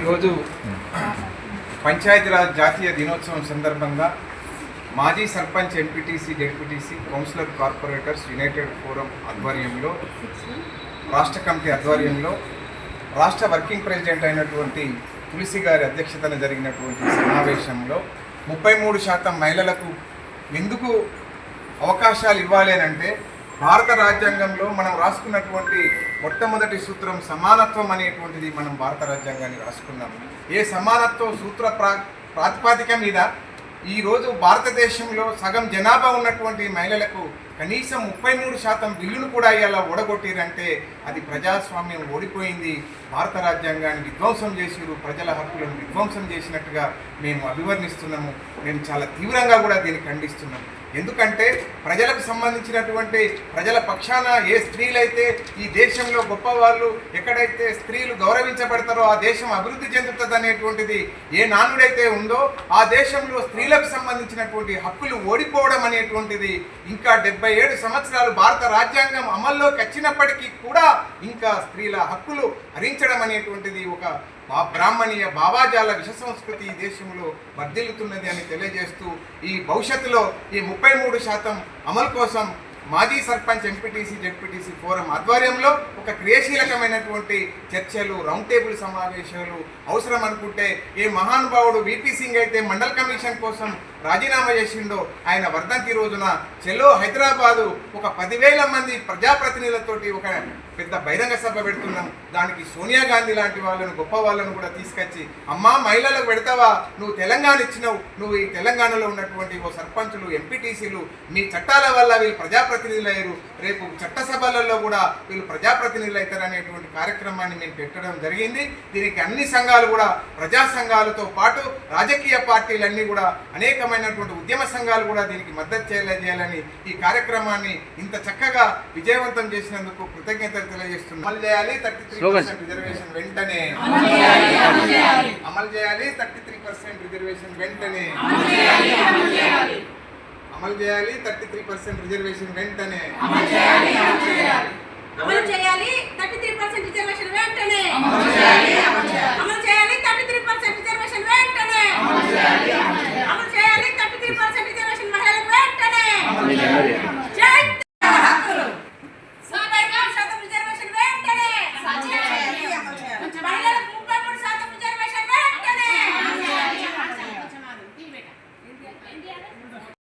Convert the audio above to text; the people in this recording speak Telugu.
ఈరోజు పంచాయతీరాజ్ జాతీయ దినోత్సవం సందర్భంగా మాజీ sarpanch, MPTC, ZPTC, councillor, corporators united forum ఆధ్వర్యంలో, రాష్ట్ర కమిటీ ఆధ్వర్యంలో రాష్ట్ర వర్కింగ్ ప్రెసిడెంట్ అయినటువంటి తులసి గారి అధ్యక్షతన జరిగినటువంటి సమావేశంలో 33% మహిళలకు ఎందుకు అవకాశాలు ఇవ్వాలి అని అంటే, భారత రాజ్యాంగంలో మనం రాసుకున్నటువంటి మొట్టమొదటి సూత్రం సమానత్వం అనేటువంటిది మనం భారత రాజ్యాంగాన్ని రాసుకున్నాం. ఏ సమానత్వ సూత్ర ప్రాతిపాదిక మీద ఈరోజు భారతదేశంలో సగం జనాభా ఉన్నటువంటి మహిళలకు కనీసం 33% బిల్లును కూడా ఇలా ఓడగొట్టిరంటే అది ప్రజాస్వామ్యం ఓడిపోయింది, భారత రాజ్యాంగాన్ని విధ్వంసం చేసిరు, ప్రజల హక్కులను విధ్వంసం చేసినట్టుగా మేము అభివర్ణిస్తున్నాము. మేము చాలా తీవ్రంగా కూడా దీన్ని ఖండిస్తున్నాము. ఎందుకంటే ప్రజలకు సంబంధించినటువంటి ప్రజల పక్షాన ఏ స్త్రీలైతే ఈ దేశంలో గొప్పవాళ్ళు, ఎక్కడైతే స్త్రీలు గౌరవించబడతారో ఆ దేశం అభివృద్ధి చెందుతుంది అనేటువంటిది ఏ నానుడైతే ఉందో ఆ దేశంలో స్త్రీలకు సంబంధించినటువంటి హక్కులు ఓడిపోవడం అనేటువంటిది ఇంకా 77 సంవత్సరాలు భారత రాజ్యాంగం అమల్లోకి వచ్చినప్పటికీ కూడా ఇంకా స్త్రీల హక్కులు హరించడం అనేటువంటిది ఒక బ్రాహ్మణీయ భావాజాల విష సంస్కృతి ఈ దేశంలో వర్ధిల్లుతున్నది అని తెలియజేస్తూ, ఈ భవిష్యత్తులో ఈ 33% అమలు కోసం మాజీ సర్పంచ్, ఎంపీటీసీ, జెడ్పీటీసీ ఫోరం ఆధ్వర్యంలో ఒక క్రియాశీలకమైనటువంటి చర్చలు, రౌండ్ టేబుల్ సమావేశాలు అవసరం అనుకుంటే, ఏ మహానుభావుడు వీపీ సింగ్ అయితే మండల్ కమిషన్ కోసం రాజీనామా చేసిండో ఆయన వర్ధంతి రోజున చెలో హైదరాబాదు ఒక 10,000 మంది ప్రజాప్రతినిధులతోటి ఒక పెద్ద బహిరంగ సభ పెడుతున్నాం. దానికి సోనియా గాంధీ లాంటి వాళ్ళను, గొప్ప వాళ్ళను కూడా తీసుకొచ్చి, అమ్మా మహిళలకు పెడతావా, నువ్వు తెలంగాణ ఇచ్చినావు, నువ్వు ఈ తెలంగాణలో ఉన్నటువంటి ఓ సర్పంచులు, ఎంపీటీసీలు మీ చట్టాల వల్ల వీళ్ళు ప్రజాప్రతినిధులు అయ్యారు, రేపు చట్టసభలలో కూడా వీళ్ళు ప్రజాప్రతినిధులు అవుతారు అనేటువంటి కార్యక్రమాన్ని మేము పెట్టడం జరిగింది. దీనికి అన్ని సంఘాలు కూడా, ప్రజా సంఘాలతో పాటు రాజకీయ పార్టీలన్నీ కూడా, అనేకమైనటువంటి ఉద్యమ సంఘాలు కూడా దీనికి మద్దతు చేయాలని ఈ కార్యక్రమాన్ని ఇంత చక్కగా విజయవంతం చేసినందుకు కృతజ్ఞతలు తెలియజేస్తున్నాం. అమలు చేయాలి 33% రిజర్వేషన్ వెంటనే, అమలు చేయాలి 33% రిజర్వేషన్ వెంటనే, అమలు చేయాలి 33% రిజర్వేషన్ వెంటనే.